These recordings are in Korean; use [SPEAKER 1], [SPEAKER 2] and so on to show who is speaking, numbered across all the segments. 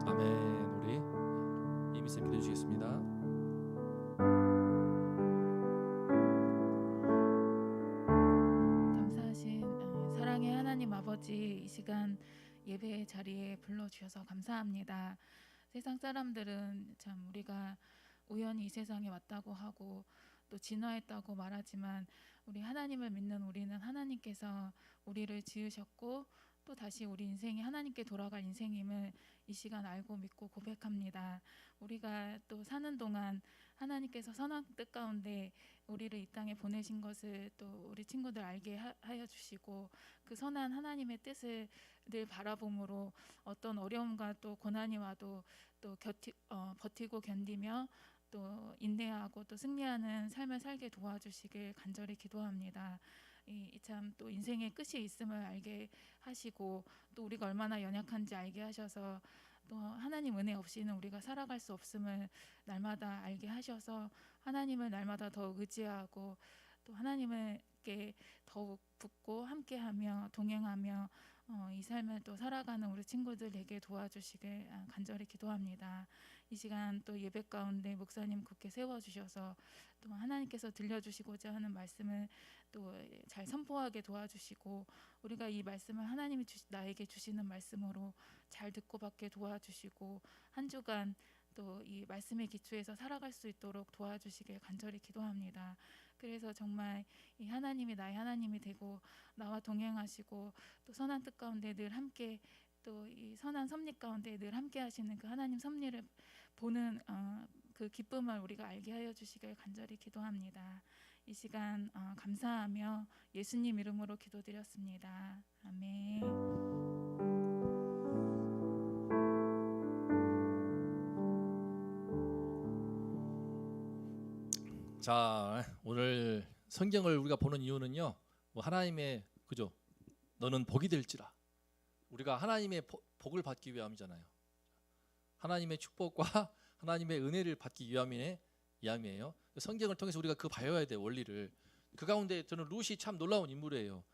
[SPEAKER 1] 아멘. 우리 이미쌤 기도해 주시겠습니다.
[SPEAKER 2] 감사하신 사랑의 하나님 아버지, 이 시간 예배의 자리에 불러주셔서 감사합니다. 세상 사람들은 참 우리가 우연히 이 세상에 왔다고 하고 또 진화했다고 말하지만, 우리 하나님을 믿는 우리는 하나님께서 우리를 지으셨고 또 다시 우리 인생이 하나님께 돌아갈 인생임을 이 시간 알고 믿고 고백합니다. 우리가 또 사는 동안 하나님께서 선한 뜻 가운데 우리를 이 땅에 보내신 것을 또 우리 친구들 알게 하여 주시고, 그 선한 하나님의 뜻을 늘 바라봄으로 어떤 어려움과 또 고난이 와도 또 버티고 견디며 또 인내하고 또 승리하는 삶을 살게 도와주시길 간절히 기도합니다. 참 또 인생의 끝이 있음을 알게 하시고 또 우리가 얼마나 연약한지 알게 하셔서 또 하나님 은혜 없이는 우리가 살아갈 수 없음을 날마다 알게 하셔서 하나님을 날마다 더 의지하고 또 하나님께 더욱 붙고 함께하며 동행하며 이 삶을 또 살아가는 우리 친구들에게 도와주시길 간절히 기도합니다. 이 시간 또 예배 가운데 목사님 굳게 세워주셔서 또 하나님께서 들려주시고자 하는 말씀을 또 잘 선포하게 도와주시고, 우리가 이 말씀을 하나님이 나에게 주시는 말씀으로 잘 듣고 받게 도와주시고, 한 주간 또 이 말씀의 기초에서 살아갈 수 있도록 도와주시길 간절히 기도합니다. 그래서 정말 이 하나님이 나의 하나님이 되고 나와 동행하시고 또 선한 뜻 가운데 늘 함께, 또 이 선한 섭리 가운데 늘 함께 하시는 그 하나님 섭리를 보는 그 기쁨을 우리가 알게 하여 주시길 간절히 기도합니다. 이 시간 감사하며 예수님 이름으로 기도드렸습니다. 아멘.
[SPEAKER 1] 자, 오늘 성경을 우리가 보는 이유는요, 하나님의 그죠? 너는 복이 될지라. 우리가 하나님의 복을 받기 위함이잖아요. 하나님의 축복과 하나님의 은혜를 받기 위함이에요. 성경을 통해서 우리가 그 봐야 돼요, 원리를. 그 가운데 저는 룻이 참 놀라운 인물이에요.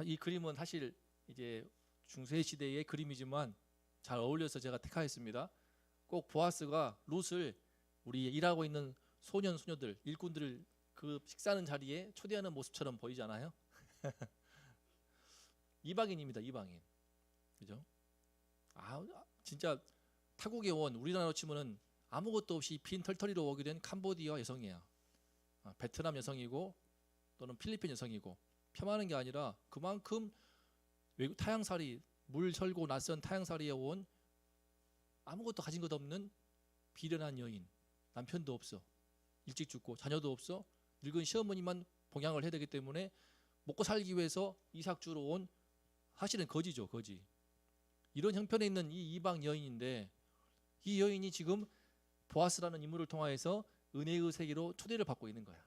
[SPEAKER 1] 이 그림은 사실 이제 중세 시대의 그림이지만 잘 어울려서 제가 택하였습니다. 꼭 보아스가 룻을 우리 일하고 있는 소년 소녀들, 일꾼들을 그 식사하는 자리에 초대하는 모습처럼 보이잖아요. 이방인입니다, 이방인. 그죠? 진짜 타국에 온, 우리나라로 치면은 아무것도 없이 빈 털터리로 오게 된 캄보디아 여성이에요. 베트남 여성이고 또는 필리핀 여성이고, 폄하하는 게 아니라 그만큼 외국 타향살이, 물 설고 낯선 타향살이에 온 아무것도 가진 것 없는 비련한 여인. 남편도 없어, 일찍 죽고 자녀도 없어, 늙은 시어머니만 봉양을 해야 되기 때문에 먹고 살기 위해서 이삭주로 온, 사실은 거지죠, 거지. 이런 형편에 있는 이 이방 여인인데, 이 여인이 지금 보아스라는 인물을 통하여서 은혜의 세계로 초대를 받고 있는 거야.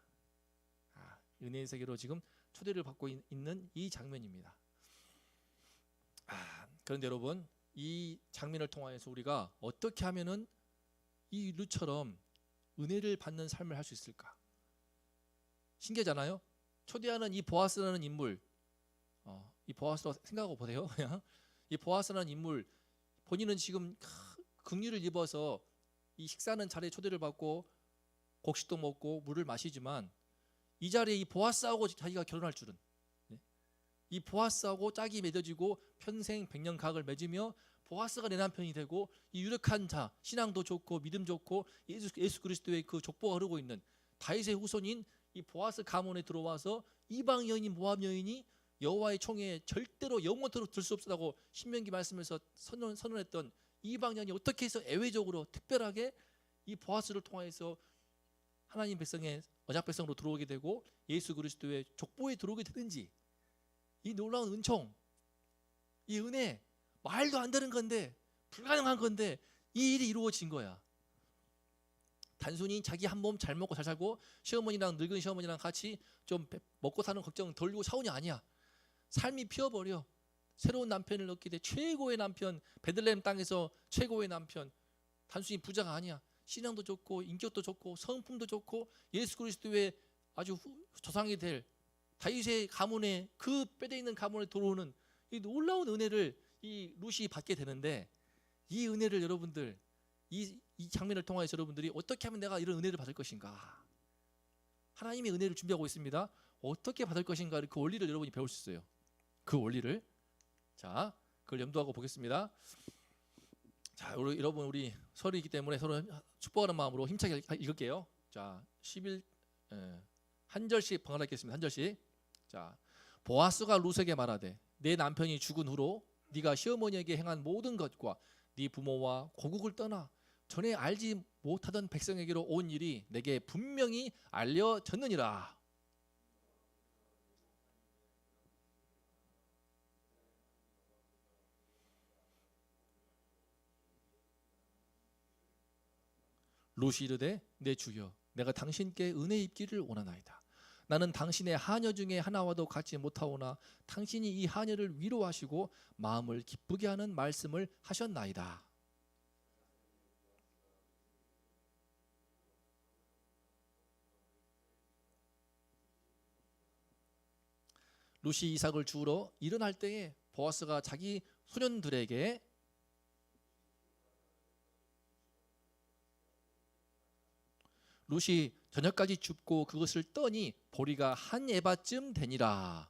[SPEAKER 1] 은혜의 세계로 지금 초대를 받고 있는 이 장면입니다. 그런데 여러분, 이 장면을 통하여서 우리가 어떻게 하면은 이 룻처럼 은혜를 받는 삶을 할 수 있을까? 신기하잖아요. 초대하는 이 보아스라는 인물, 이 보아스라고 생각하고 보세요. 그냥 이 보아스라는 인물, 본인은 지금 긍휼을 입어서 이 식사하는 자리에 초대를 받고 곡식도 먹고 물을 마시지만, 이 자리에 이 보아스하고 자기가 결혼할 줄은, 이 보아스하고 짝이 맺어지고 평생 백년가학을 맺으며 보아스가 내 남편이 되고, 이 유력한 자, 신앙도 좋고 믿음 좋고 예수 그리스도의 그 족보가 흐르고 있는 다윗의 후손인 이 보아스 가문에 들어와서 이방 여인인 모압 여인이 여호와의 총에 절대로 영원토록 들 수 없다고 신명기 말씀에서 선언했던 이방 여인이 어떻게 해서 애외적으로 특별하게 이 보아스를 통해서 하나님 백성의 언약 백성으로 들어오게 되고 예수 그리스도의 족보에 들어오게 되는지, 이 놀라운 은총, 이 은혜, 말도 안 되는 건데, 불가능한 건데 이 일이 이루어진 거야. 단순히 자기 한 몸 잘 먹고 잘 살고 시어머니랑, 늙은 시어머니랑 같이 좀 먹고 사는 걱정 덜고 사원이 아니야. 삶이 피어버려. 새로운 남편을 얻게 돼. 최고의 남편, 베들레헴 땅에서 최고의 남편. 단순히 부자가 아니야. 신앙도 좋고 인격도 좋고 성품도 좋고 예수 그리스도의 아주 조상이 될 다윗의 가문에, 그 뼈대 있는 가문에 들어오는 이 놀라운 은혜를 이 룻이 받게 되는데, 이 은혜를 여러분들 이 장면을 통해서 여러분들이 어떻게 하면 내가 이런 은혜를 받을 것인가, 하나님의 은혜를 준비하고 있습니다. 어떻게 받을 것인가, 그 원리를 여러분이 배울 수 있어요. 그 원리를. 자, 그걸 염두하고 보겠습니다. 자, 여러분 우리 설이기 때문에 서로 축복하는 마음으로 힘차게 읽을게요. 자, 11 한 절씩 번갈아 읽겠습니다. 한 절씩. 자, 보아스가 룻에게 말하되 내 남편이 죽은 후로 네가 시어머니에게 행한 모든 것과 네 부모와 고국을 떠나 전에 알지 못하던 백성에게로 온 일이 내게 분명히 알려졌느니라. 룻이 이르되 내 주여 내가 당신께 은혜 입기를 원하나이다. 나는 당신의 하녀 중에 하나와도 같지 못하오나 당신이 이 하녀를 위로하시고 마음을 기쁘게 하는 말씀을 하셨나이다. 룻이 이삭을 주우러 일어날 때에 보아스가 자기 소년들에게 룻이 저녁까지 줍고 그것을 떠니 보리가 한 에바쯤 되니라.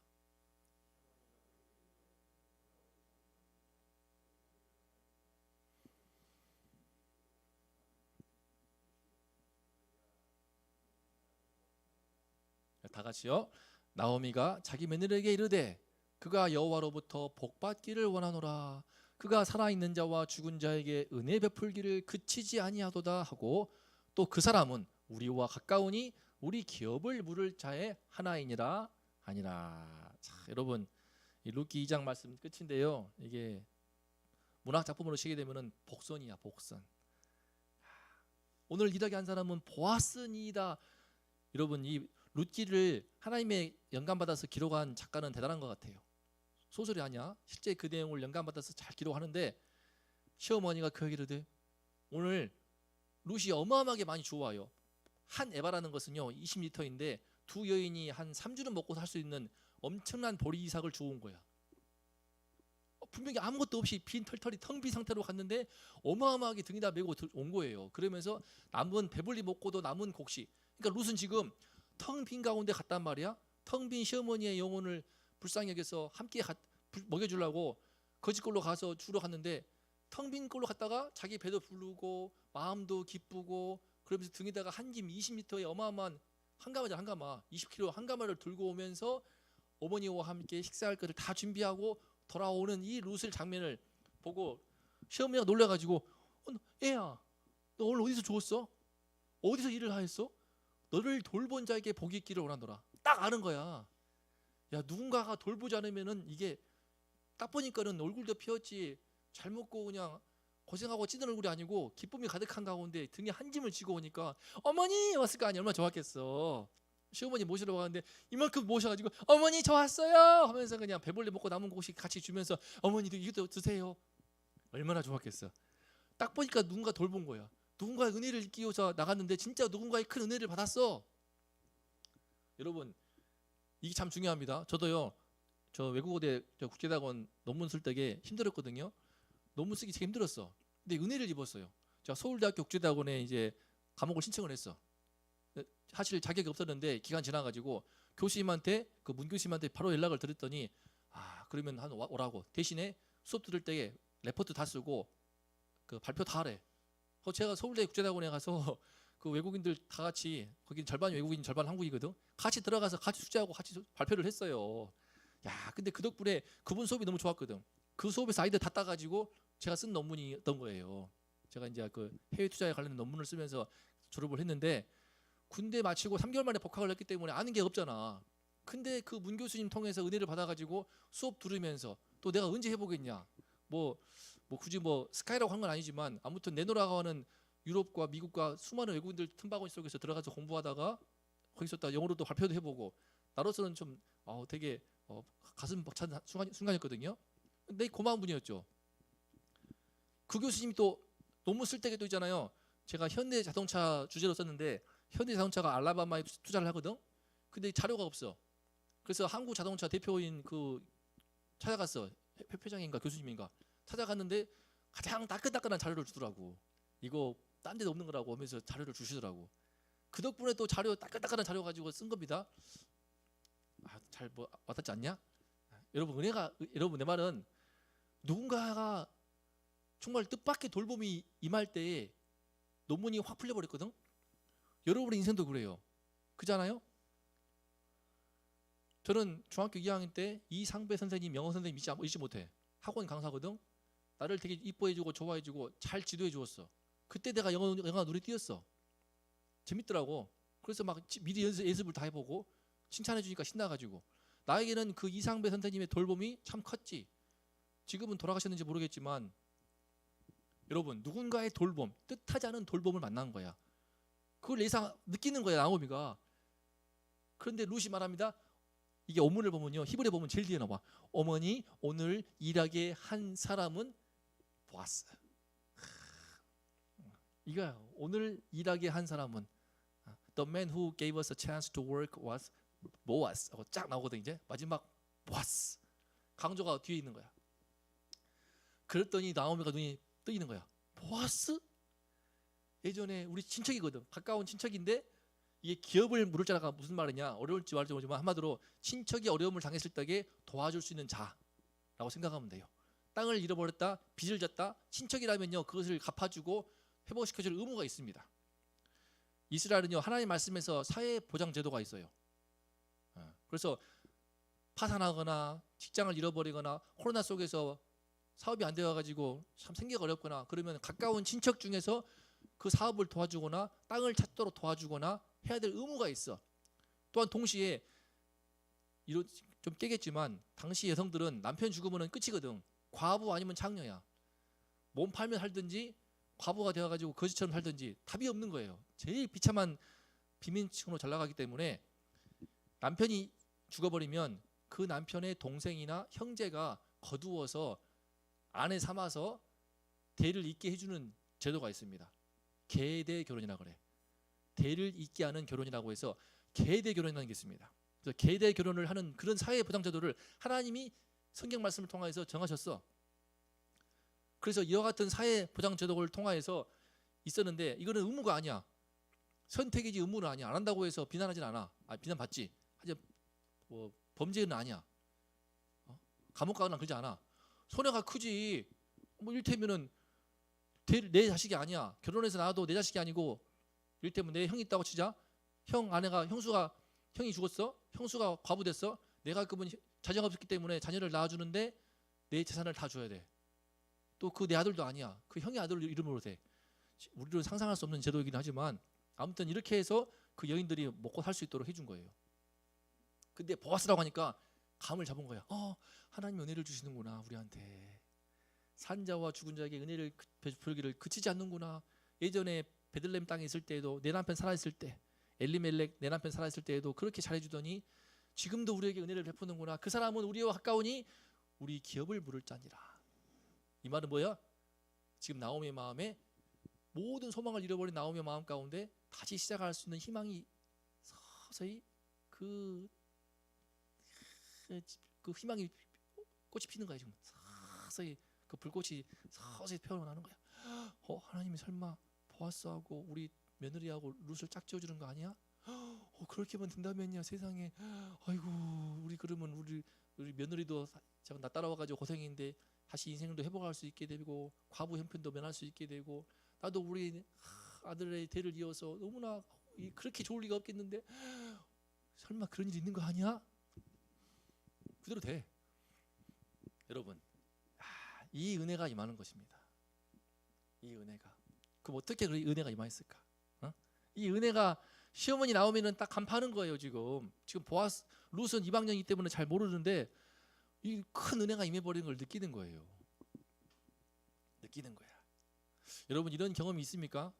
[SPEAKER 1] 다 같이요. 나오미가 자기 며느리에게 이르되 그가 여호와로부터 복받기를 원하노라. 그가 살아있는 자와 죽은 자에게 은혜 베풀기를 그치지 아니하도다 하고 또 그 사람은 우리와 가까우니 우리 기업을 물을 자의 하나이니라 하니라. 자, 여러분 이 룻기 2장 말씀 끝인데요. 이게 문학 작품으로 치게 되면은 복선이야, 복선. 오늘 기도하게 한 사람은 보아스니다. 여러분 이 룻기를 하나님의 영감 받아서 기록한 작가는 대단한 것 같아요. 소설이 아니야. 실제 그 내용을 영감 받아서 잘 기록하는데 시어머니가 그에게 이르되 오늘 룻이 어마어마하게 많이 주워와요. 한 에바라는 것은요 20리터인데 두 여인이 한 3주는 먹고 살 수 있는 엄청난 보리 이삭을 주워온 거야. 분명히 아무것도 없이 빈 털털이 텅 빈 상태로 갔는데 어마어마하게 등에다 메고 온 거예요. 그러면서 남은 배불리 먹고도 남은 곡식. 그러니까 룻은 지금 텅 빈 가운데 갔단 말이야. 텅 빈 시어머니의 영혼을 불쌍히 여겨서 함께 먹여주려고 거짓골로 가서 주러 갔는데 텅 빈 꼴로 갔다가 자기 배도 부르고 마음도 기쁘고 그러면서 등에다가 한 짐 20리터의 어마어마한 한가마잖아, 한가마 20kg 한가마를 들고 오면서 어머니와 함께 식사할 것을 다 준비하고 돌아오는 이 룻을 장면을 보고 시어머니가 놀라가지고 애야 너 오늘 어디서 주웠어? 어디서 일을 하였어? 너를 돌본 자에게 복이 있기를 원하노라. 딱 아는 거야. 야, 누군가가 돌보지 않으면은 이게 딱 보니까는 얼굴도 피었지 잘 먹고 그냥 고생하고 찌든 얼굴이 아니고 기쁨이 가득한 가운데 등에 한 짐을 지고 오니까 어머니 왔을 거 아니야. 얼마나 좋았겠어. 시어머니 모시러 가는데 이만큼 모셔가지고 어머니 저 왔어요 하면서 그냥 배불리 먹고 남은 곡식 같이 주면서 어머니도 이것도 드세요. 얼마나 좋았겠어. 딱 보니까 누군가 돌본 거야. 누군가의 은혜를 입기위해서 나갔는데 진짜 누군가의 큰 은혜를 받았어. 여러분 이게 참 중요합니다. 저도요 저 외국어대 저 국제대학원 논문 쓸 때게 힘들었거든요. 논문 쓰기 되게 힘들었어. 근데 은혜를 입었어요. 제가 서울대학교 국제대학원에 이제 과목을 신청을 했어. 사실 자격이 없었는데 기간 지나가지고 교수님한테 그 문 교수님한테 바로 연락을 드렸더니 그러면 한 오라고 대신에 수업 들을 때에 레포트 다 쓰고 그 발표 다 하래. 제가 서울대 국제대학원에 가서 그 외국인들 다 같이 거기 절반 외국인 절반 한국이거든. 같이 들어가서 같이 숙제하고 같이 발표를 했어요. 야, 근데 그 덕분에 그분 수업이 너무 좋았거든. 그 수업에서 아이들 다 따가지고 제가 쓴 논문이었던 거예요. 제가 이제 그 해외 투자에 관련된 논문을 쓰면서 졸업을 했는데 군대 마치고 3개월 만에 복학을 했기 때문에 아는 게 없잖아. 근데 그 문 교수님 통해서 은혜를 받아가지고 수업 들으면서 또 내가 언제 해보겠냐. 뭐 굳이 뭐 스카이라고 한 건 아니지만 아무튼 내노라가는 유럽과 미국과 수많은 외국인들 틈바구니 속에서 들어가서 공부하다가 거기서 또 영어로도 발표도 해보고 나로서는 좀 되게 가슴 벅찬 순간이었거든요. 근데 고마운 분이었죠. 그 교수님이 또 논문 쓸 때도 있잖아요. 제가 현대자동차 주제로 썼는데 현대자동차가 알라바마에 투자를 하거든. 근데 자료가 없어. 그래서 한국자동차 대표인 그 찾아갔어. 회장인가 교수님인가 찾아갔는데 가장 따끈따끈한 자료를 주더라고. 이거 딴 데도 없는 거라고 하면서 자료를 주시더라고. 그 덕분에 또 자료 따끈따끈한 자료 가지고 쓴 겁니다. 잘 뭐 와닿지 않냐? 여러분 여러분 내 말은 누군가가 정말 뜻밖의 돌봄이 임할 때에 논문이 확 풀려버렸거든. 여러분의 인생도 그래요. 그잖아요? 저는 중학교 2학년 때 이상배 선생님 영어 선생님 잊지 못해. 학원 강사거든. 나를 되게 이뻐해주고 좋아해주고 잘 지도해 주었어. 그때 내가 영어 눈에 띄었어. 재밌더라고. 그래서 막 미리 연습을 다 해보고 칭찬해 주니까 신나가지고. 나에게는 그 이상배 선생님의 돌봄이 참 컸지. 지금은 돌아가셨는지 모르겠지만 여러분 누군가의 돌봄, 뜻하지 않은 돌봄을 만난 거야. 그걸 예상 느끼는 거야 나오미가. 그런데 룻이 말합니다. 이게 어문을 보면요, 히브리 보면 제일 뒤에 나와. 어머니 오늘 일하게 한 사람은 보아스. 이거야. 오늘 일하게 한 사람은 The man who gave us a chance to work was Boaz. 하고 쫙 나오거든. 이제 마지막 보아스. 강조가 뒤에 있는 거야. 그랬더니 나오미가 눈이 뜨이는 거야. 보아스? 예전에 우리 친척이거든. 가까운 친척인데 이게 기업을 물을 자가 무슨 말이냐, 어려울지 말지 모르지만 한마디로 친척이 어려움을 당했을 때에 도와줄 수 있는 자라고 생각하면 돼요. 땅을 잃어버렸다, 빚을 졌다, 친척이라면요 그것을 갚아주고 회복시켜줄 의무가 있습니다. 이스라엘은요 하나님 말씀에서 사회보장제도가 있어요. 그래서 파산하거나 직장을 잃어버리거나 코로나 속에서 사업이 안 되어가지고 참 생계가 어렵거나 그러면 가까운 친척 중에서 그 사업을 도와주거나 땅을 찾도록 도와주거나 해야 될 의무가 있어. 또한 동시에 좀 깨겠지만 당시 여성들은 남편 죽으면 끝이거든. 과부 아니면 장녀야. 몸 팔면 살든지 과부가 되어가지고 거지처럼 살든지 답이 없는 거예요. 제일 비참한 비민층으로 잘 나가기 때문에 남편이 죽어버리면 그 남편의 동생이나 형제가 거두어서 아내 삼아서 대를 잇게 해주는 제도가 있습니다. 계대 결혼이라 그래. 대를 잇게 하는 결혼이라고 해서 계대 결혼이라는 게 있습니다. 그래서 계대 결혼을 하는 그런 사회 보장 제도를 하나님이 성경 말씀을 통해서 정하셨어. 그래서 이와 같은 사회 보장 제도를 통하여서 있었는데 이거는 의무가 아니야. 선택이지 의무는 아니야. 안 한다고 해서 비난하진 않아. 비난받지. 하지만 뭐 범죄는 아니야. 감옥 가거나 그러지 않아. 손해가 크지. 뭐 일테면은 내 자식이 아니야. 결혼해서 낳아도 내 자식이 아니고 일테면 내 형이 있다고 치자. 형이 죽었어. 형수가 과부됐어. 내가 그분 자녀가 없었기 때문에 자녀를 낳아주는데 내 재산을 다 줘야 돼. 또 그 내 아들도 아니야. 그 형의 아들 이름으로 돼. 우리는 상상할 수 없는 제도이긴 하지만 아무튼 이렇게 해서 그 여인들이 먹고 살 수 있도록 해준 거예요. 근데 보아스라고 하니까 감을 잡은 거야. 하나님 은혜를 주시는구나 우리한테. 산자와 죽은 자에게 은혜를 베풀기를 그치지 않는구나. 예전에 베들레헴 땅에 있을 때에도 내 남편 살아있을 때 엘리멜렉 내 남편 살아있을 때에도 그렇게 잘해주더니 지금도 우리에게 은혜를 베푸는구나. 그 사람은 우리와 가까우니 우리 기업을 물을 자니라. 이 말은 뭐야? 지금 나오미의 마음에 모든 소망을 잃어버린 나오미의 마음 가운데 다시 시작할 수 있는 희망이 서서히 그 희망이 꽃이 피는 거야. 지금 서서히 그 불꽃이 서서히 피어나는 거야. 하나님이 설마 보아스하고 우리 며느리하고 룻을 짝지어주는 거 아니야? 그렇게만 된다면요 세상에. 아이고 우리 그러면 우리 며느리도 나 따라와가지고 고생인데 다시 인생도 회복할 수 있게 되고 과부 형편도 면할 수 있게 되고 나도 우리 아들의 대를 이어서 너무나 그렇게 좋을 리가 없겠는데 설마 그런 일 있는 거 아니야? 그대로 돼. 여러분 이 은혜가 임하는 것입니다. 이 은혜가. 그럼 어떻게 그 은혜가 임하였을까? 이 은혜가 시어머니 나오면은 딱 간파하는 거예요. 지금 룻은 이방년이기 때문에 잘 모르는데 이 큰 은혜가 임해버리는 걸 느끼는 거예요. 느끼는 거야. 여러분 이런 경험이 있습니까?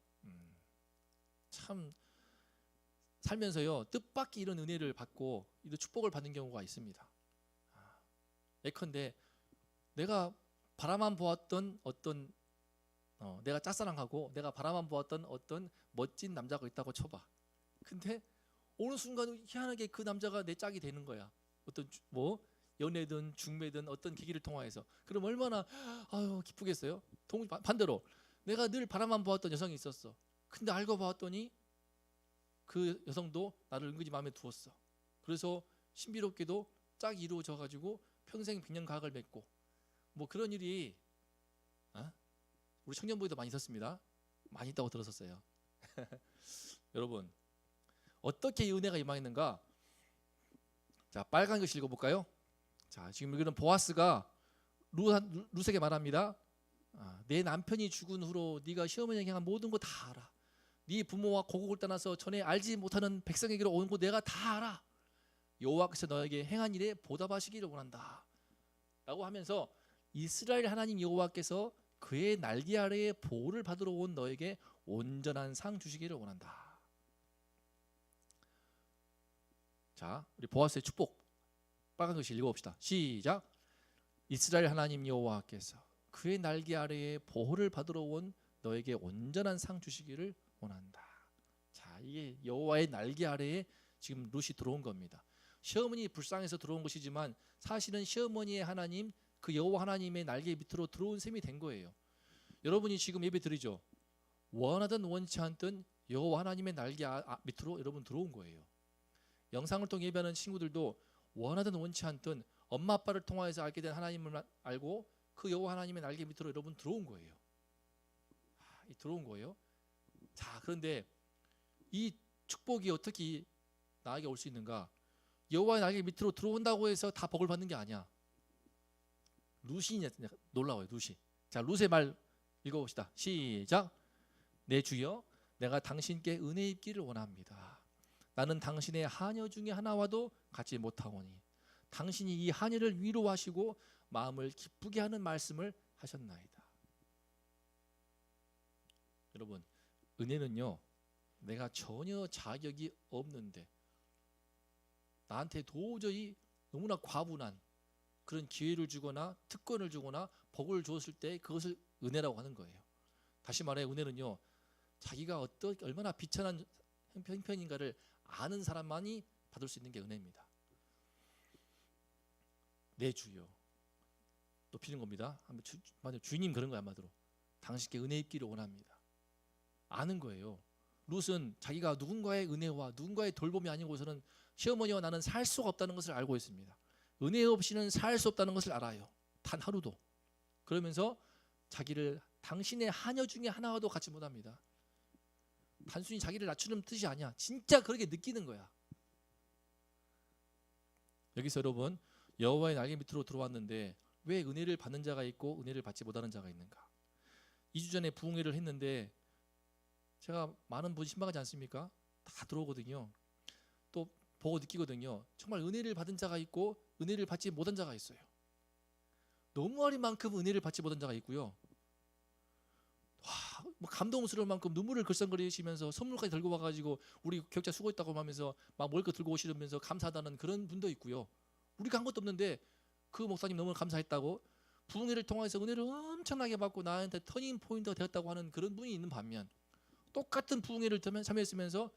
[SPEAKER 1] 참 살면서요 뜻밖의 이런 은혜를 받고 이런 축복을 받는 경우가 있습니다. 예컨대 내가 바라만 보았던 어떤 내가 짝사랑하고 내가 바라만 보았던 어떤 멋진 남자가 있다고 쳐봐. 근데 어느 순간 희한하게 그 남자가 내 짝이 되는 거야. 어떤 뭐 연애든 중매든 어떤 계기를 통하여서. 그럼 얼마나 기쁘겠어요? 반대로 내가 늘 바라만 보았던 여성이 있었어. 근데 알고 봤더니 그 여성도 나를 은근히 마음에 두었어. 그래서 신비롭게도 짝이 이루어져 가지고 평생 백년가학을 맺고 뭐 그런 일이 우리 청년부에도 많이 있었습니다. 많이 있다고 들었었어요. 여러분 어떻게 이 은혜가 임하였는가? 자, 빨간 글씨 읽어볼까요? 자, 지금 여기는 보아스가 룻에게 말합니다. 내 남편이 죽은 후로 네가 시어머니에게 한 모든 거 다 알아. 네 부모와 고국을 떠나서 전에 알지 못하는 백성에게로 온 거 내가 다 알아. 여호와께서 너에게 행한 일에 보답하시기를 원한다. 라고 하면서 이스라엘 하나님 여호와께서 그의 날개 아래에 보호를 받으러 온 너에게 온전한 상 주시기를 원한다. 자, 우리 보아스의 축복 빨간 글씨 읽어봅시다. 시작. 이스라엘 하나님 여호와께서 그의 날개 아래에 보호를 받으러 온 너에게 온전한 상 주시기를 원한다. 자, 이게 여호와의 날개 아래에 지금 룻이 들어온 겁니다. 시어머니 불쌍해서 들어온 것이지만 사실은 시어머니의 하나님 그 여호와 하나님의 날개 밑으로 들어온 셈이 된 거예요. 여러분이 지금 예배 드리죠. 원하든 원치 않든 여호와 하나님의 날개 밑으로 여러분 들어온 거예요. 영상을 통해 예배하는 친구들도 원하든 원치 않든 엄마 아빠를 통하여서 알게 된 하나님을 알고 그 여호와 하나님의 날개 밑으로 여러분 들어온 거예요. 들어온 거예요. 자, 그런데 이 축복이 어떻게 나에게 올 수 있는가? 여호와의 날개 밑으로 들어온다고 해서 다 복을 받는 게 아니야. 룻이 놀라워요. 룻이. 자, 룻의 말 읽어봅시다. 시작. 내 주여, 내가 당신께 은혜 입기를 원합니다. 나는 당신의 하녀 중에 하나와도 같지 못하오니 당신이 이 하녀를 위로하시고 마음을 기쁘게 하는 말씀을 하셨나이다. 여러분, 은혜는요, 내가 전혀 자격이 없는데 나한테 도저히 너무나 과분한 그런 기회를 주거나 특권을 주거나 복을 주었을 때 그것을 은혜라고 하는 거예요. 다시 말해 은혜는요, 자기가 얼마나 비천한 형편인가를 아는 사람만이 받을 수 있는 게 은혜입니다. 내 주여 높이는 겁니다. 주님 그런 거야. 한마디로 당신께 은혜 입기를 원합니다. 아는 거예요. 룻은 자기가 누군가의 은혜와 누군가의 돌봄이 아니고서는 시어머니와 나는 살 수가 없다는 것을 알고 있습니다. 은혜 없이는 살 수 없다는 것을 알아요. 단 하루도. 그러면서 자기를 당신의 하녀 중에 하나와도 같이 못합니다. 단순히 자기를 낮추는 뜻이 아니야. 진짜 그렇게 느끼는 거야. 여기서 여러분, 여호와의 날개 밑으로 들어왔는데 왜 은혜를 받는 자가 있고 은혜를 받지 못하는 자가 있는가? 2주 전에 부흥회를 했는데 제가 많은 분이 신방하지 않습니까? 다 들어오거든요. 또 보고 느끼거든요. 정말 은혜를 받은 자가 있고 은혜를 받지 못한 자가 있어요. 너무할 만큼 은혜를 받지 못한 자가 있고요. 뭐 감동스러울 만큼 눈물을 글썽거리시면서 선물까지 들고 와가지고 우리 교육자 수고했다고 하면서 막 먹을 거 들고 오시면서 감사하다는 그런 분도 있고요. 우리가 한 것도 없는데 그 목사님 너무 감사했다고 부흥회를 통해서 은혜를 엄청나게 받고 나한테 터닝 포인트가 되었다고 하는 그런 분이 있는 반면 똑같은 부흥회를 참여했으면서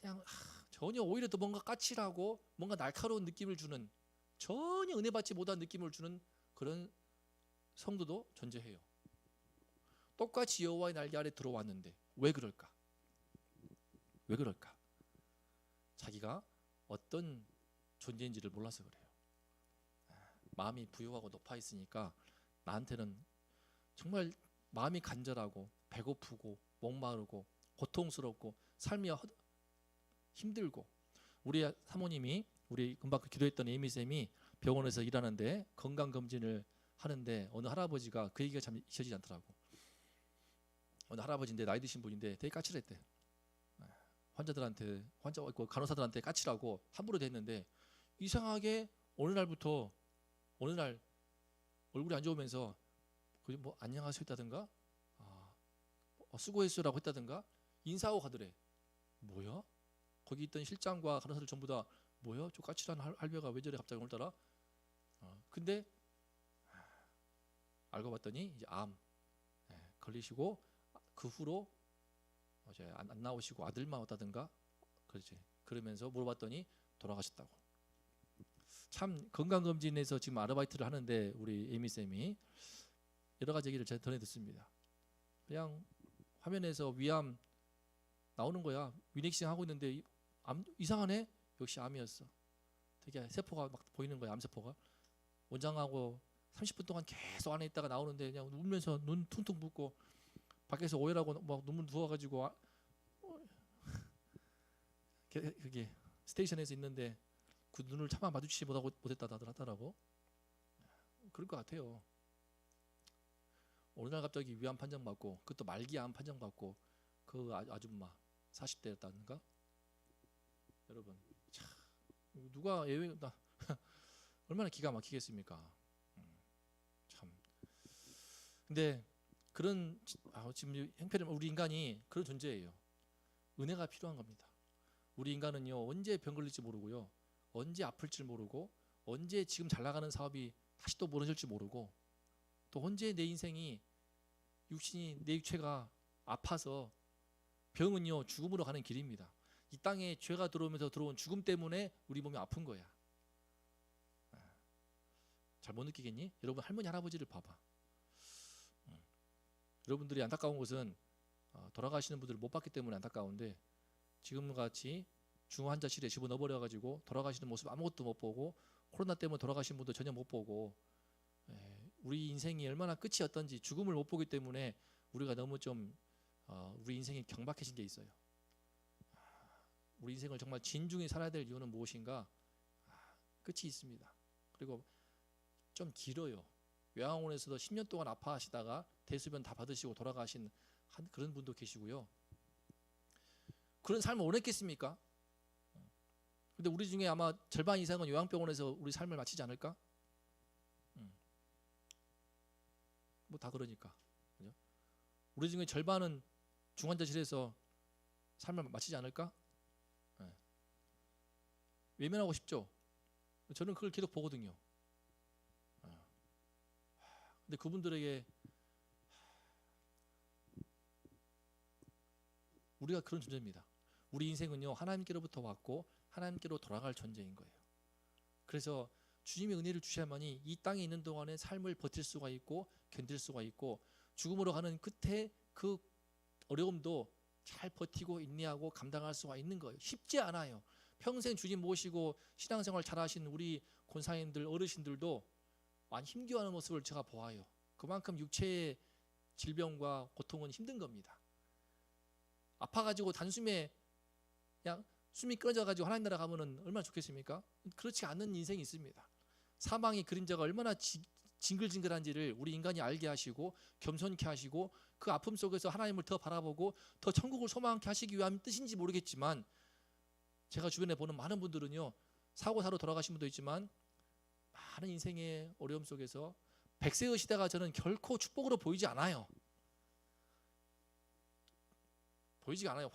[SPEAKER 1] 그냥 전혀 오히려 더 뭔가 까칠하고 뭔가 날카로운 느낌을 주는 전혀 은혜 받지 못한 느낌을 주는 그런 성도도 존재해요. 똑같이 여호와의 날개 아래 들어왔는데 왜 그럴까? 왜 그럴까? 자기가 어떤 존재인지를 몰라서 그래요. 마음이 부유하고 높아 있으니까 나한테는 정말 마음이 간절하고 배고프고 목마르고 고통스럽고 삶이 힘들고 우리 사모님이 우리 금방 기도했던 에이미쌤이 병원에서 일하는데 건강검진을 하는데 어느 할아버지가 그 얘기가 참 잊혀지지 않더라고. 어느 할아버지인데 나이 드신 분인데 되게 까칠했대. 환자들한테 간호사들한테 까칠하고 함부로 대했는데 이상하게 어느 날부터 어느 날 얼굴이 안 좋으면서 뭐 안녕하세요 했다든가 수고했어요라고 했다든가 인사하고 가더래. 뭐야? 거기 있던 실장과 간호사들 전부 다 뭐야? 저 까칠한 할배가 왜 저래 갑자기 오늘따라? 근데 알고 봤더니 이제 암 걸리시고 그 후로 이제 안 나오시고 아들만 왔다든가 그렇지. 그러면서 물어봤더니 돌아가셨다고. 참 건강검진에서 지금 아르바이트를 하는데 우리 에이미 쌤이 여러 가지 얘기를 제가 전해 듣습니다. 그냥 화면에서 위암 나오는 거야. 위넥싱 하고 있는데 이상하네. 역시 암이었어. 되게 세포가 막 보이는 거야. 암세포가. 원장하고 30분 동안 계속 안에 있다가 나오는데 그냥 울면서 눈 퉁퉁 붓고 밖에서 오열하고 막 눈물 부어가지고 그게 스테이션에서 있는데 그 눈을 차마 마주치지 못했다 하더라고. 그럴 것 같아요. 어느 날 갑자기 위암 판정받고 그것도 말기암 판정받고 그 아줌마 40대였다는가? 여러분 참 누가 예외나 얼마나 기가 막히겠습니까? 참. 근데 그런 지금 형편은 우리 인간이 그런 존재예요. 은혜가 필요한 겁니다. 우리 인간은요 언제 병 걸릴지 모르고요, 언제 아플지 모르고, 언제 지금 잘 나가는 사업이 다시 또 무너질지 모르고, 또 언제 내 인생이 육신이 내 육체가 아파서 병은요 죽음으로 가는 길입니다. 이 땅에 죄가 들어오면서 들어온 죽음 때문에 우리 몸이 아픈 거야. 잘 못 느끼겠니? 여러분 할머니 할아버지를 봐봐. 여러분들이 안타까운 것은 돌아가시는 분들을 못 봤기 때문에 안타까운데, 지금같이 중환자실에 집어넣어버려 가지고 돌아가시는 모습 아무것도 못 보고, 코로나 때문에 돌아가신 분도 전혀 못 보고, 우리 인생이 얼마나 끝이 어떤지 죽음을 못 보기 때문에 우리가 너무 좀 우리 인생이 경박해진 게 있어요. 우리 인생을 정말 진중히 살아야 될 이유는 무엇인가? 끝이 있습니다. 그리고 좀 길어요. 요양원에서도 10년 동안 아파하시다가 대수변 다 받으시고 돌아가신 그런 분도 계시고요. 그런 삶을 원했겠습니까? 근데 우리 중에 아마 절반 이상은 요양병원에서 우리 삶을 마치지 않을까? 뭐 다 그러니까. 그죠? 우리 중에 절반은 중환자실에서 삶을 마치지 않을까? 외면하고 싶죠? 저는 그걸 계속 보거든요. 근데 그분들에게 우리가 그런 존재입니다. 우리 인생은요 하나님께로부터 왔고 하나님께로 돌아갈 존재인 거예요. 그래서 주님의 은혜를 주셔야만이 이 땅에 있는 동안에 삶을 버틸 수가 있고 견딜 수가 있고, 죽음으로 가는 끝에 그 어려움도 잘 버티고 인내하고 감당할 수가 있는 거예요. 쉽지 않아요. 평생 주님 모시고 신앙생활 잘하신 우리 권사님들 어르신들도 많이 힘겨워하는 모습을 제가 보아요. 그만큼 육체의 질병과 고통은 힘든 겁니다. 아파가지고 단숨에 그냥 숨이 끊어져가지고 하나님 나라 가면은 얼마나 좋겠습니까? 그렇지 않은 인생이 있습니다. 사망의 그림자가 얼마나 징글징글한지를 우리 인간이 알게 하시고 겸손케 하시고, 그 아픔 속에서 하나님을 더 바라보고 더 천국을 소망케 하시기 위한 뜻인지 모르겠지만, 제가 주변에 보는 많은 분들은요 사고사로 돌아가신 분도 있지만 많은 인생의 어려움 속에서 백세의 시대가 저는 결코 축복으로 보이지 않아요. 보이지가 않아요.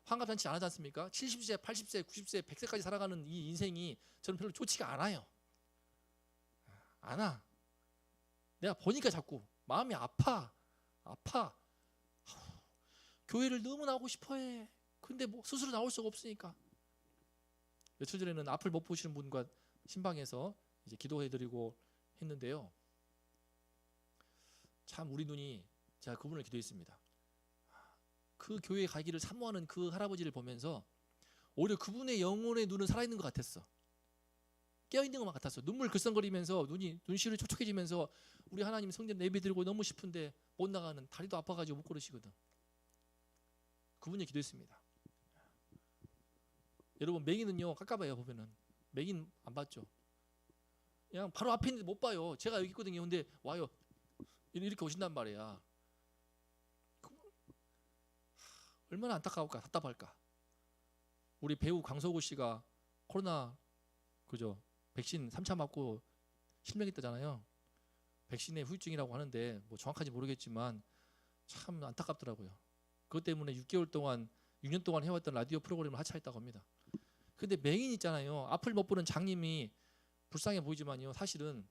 [SPEAKER 1] 환갑잔치 안 하지 않습니까? 70세, 80세, 90세, 100세까지 살아가는 이 인생이 저는 별로 좋지가 않아요. 않아. 내가 보니까 자꾸 마음이 아파. 교회를 너무 나오고 싶어해. 근데 뭐 스스로 나올 수가 없으니까. 며칠 전에는 앞을 못 보시는 분과 신방에서 이제 기도해드리고 했는데요. 참 우리 눈이, 제가 그분을 기도했습니다. 그 교회에 가기를 사모하는 그 할아버지를 보면서 오히려 그분의 영혼의 눈은 살아있는 것 같았어. 깨어있는 것만 같았어. 눈물 글썽거리면서 눈시울이 촉촉해지면서 우리 하나님 성전 예배드리고 너무 싶은데 못 나가는, 다리도 아파가지고 못 걸으시거든. 그분이 기도했습니다. 여러분 맹인은요 깝깝해요. 보면은 맹인 안 봤죠? 그냥 바로 앞에 있는데 못 봐요. 제가 여기 있거든요. 근데 와요. 이렇게 오신단 말이야. 얼마나 안타까울까, 답답할까. 우리 배우 강석우 씨가 코로나 그죠? 백신 3차 맞고 실명했다잖아요. 백신의 후유증이라고 하는데 뭐 정확한지 모르겠지만 참 안타깝더라고요. 그것 때문에 6개월 동안 6년 동안 해왔던 라디오 프로그램을 하차했다고 합니다. 근데 맹인 있잖아요. 앞을 못 보는 장님이 불쌍해 보이지만요, 사실은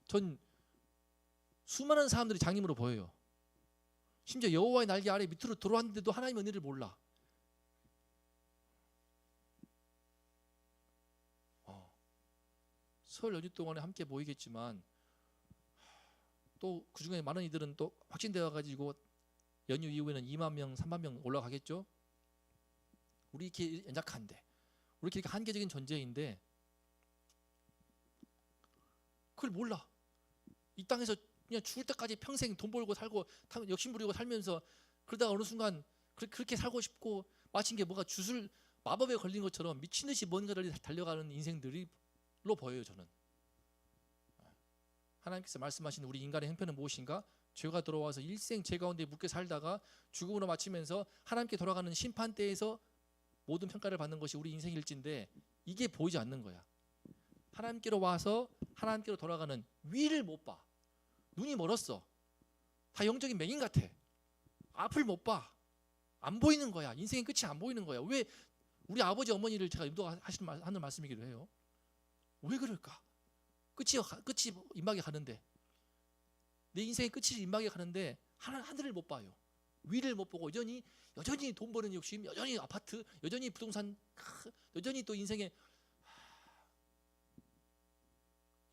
[SPEAKER 1] 전 수많은 사람들이 장님으로 보여요. 심지어 여호와의 날개 아래 밑으로 들어왔는데도 하나님의 은혜를 몰라. 설 연휴 동안에 함께 모이겠지만 또 그중에 많은 이들은 또 확진되어 가지고 연휴 이후에는 2만 명, 3만 명 올라가겠죠. 우리 이렇게 연약한데, 우리 이렇게 한계적인 존재인데 그걸 몰라. 이 땅에서 그냥 죽을 때까지 평생 돈 벌고 살고 욕심 부리고 살면서 그러다가 어느 순간 그렇게 살고 싶고 마친 게 뭐가 주술 마법에 걸린 것처럼 미친 듯이 뭔가를 달려가는 인생들로 보여요. 저는 하나님께서 말씀하신 우리 인간의 형편은 무엇인가? 죄가 들어와서 일생 죄 가운데 묶여 살다가 죽음으로 마치면서 하나님께 돌아가는 심판대에서 모든 평가를 받는 것이 우리 인생일진데 이게 보이지 않는 거야. 하나님께로 와서 하나님께로 돌아가는 위를 못 봐. 눈이 멀었어. 다 영적인 맹인 같아. 앞을 못 봐. 안 보이는 거야. 인생의 끝이 안 보이는 거야. 왜? 우리 아버지 어머니를 제가 인도하는 말씀이기도 해요. 왜 그럴까? 끝이 임박에 가는데, 내 인생의 끝이 임박에 가는데 하늘을 못 봐요. 위를 못 보고 여전히 돈 버는 욕심, 여전히 아파트, 여전히 부동산, 여전히 또 인생에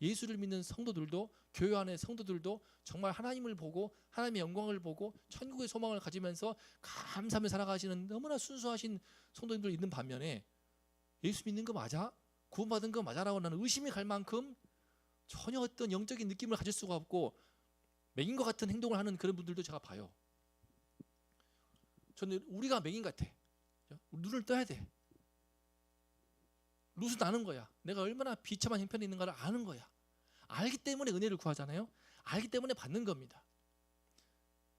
[SPEAKER 1] 예수를 믿는 성도들도, 교회 안의 성도들도 정말 하나님을 보고 하나님의 영광을 보고 천국의 소망을 가지면서 감사하며 살아가시는 너무나 순수하신 성도님들 있는 반면에 예수 믿는 거 맞아? 구원받은 거 맞아라고 나는 의심이 갈 만큼 전혀 어떤 영적인 느낌을 가질 수가 없고 맹인 것 같은 행동을 하는 그런 분들도 제가 봐요. 저는 우리가 맹인 같아. 눈을 떠야 돼. 룻은 아는 거야. 내가 얼마나 비참한 형편에 있는 가를 아는 거야. 알기 때문에 은혜를 구하잖아요. 알기 때문에 받는 겁니다.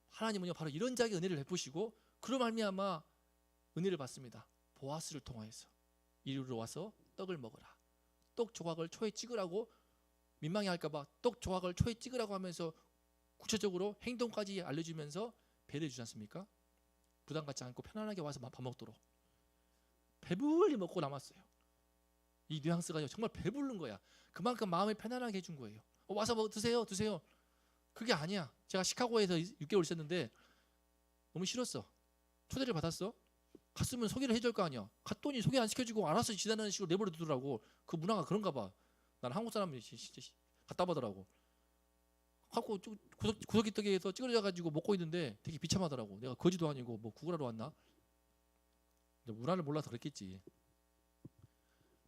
[SPEAKER 1] 하나님은요 바로 이런 자에게 은혜를 베푸시고 그로 말미암아 은혜를 받습니다. 보아스를 통하여서 이리로 와서 떡을 먹으라. 떡 조각을 초에 찍으라고, 민망해 할까봐 떡 조각을 초에 찍으라고 하면서 구체적으로 행동까지 알려주면서 배려해 주지 않습니까? 부담 갖지 않고 편안하게 와서 밥 먹도록. 배불리 먹고 남았어요. 이 뉘앙스가 정말 배부른 거야. 그만큼 마음을 편안하게 해준 거예요. 와서 뭐 드세요. 그게 아니야. 제가 시카고에서 6개월 있었는데 너무 싫었어. 초대를 받았어. 갔으면 소개를 해줄 거 아니야. 갔더니 소개 안 시켜주고 알아서 지나는 식으로 내버려 두더라고. 그 문화가 그런가 봐. 난 한국 사람이 진짜 답답하더라고. 갖고 구석기 떡에서 찌그러져가지고 먹고 있는데 되게 비참하더라고. 내가 거지도 아니고 뭐 구걸하러 왔나? 문화를 몰라서 그랬겠지.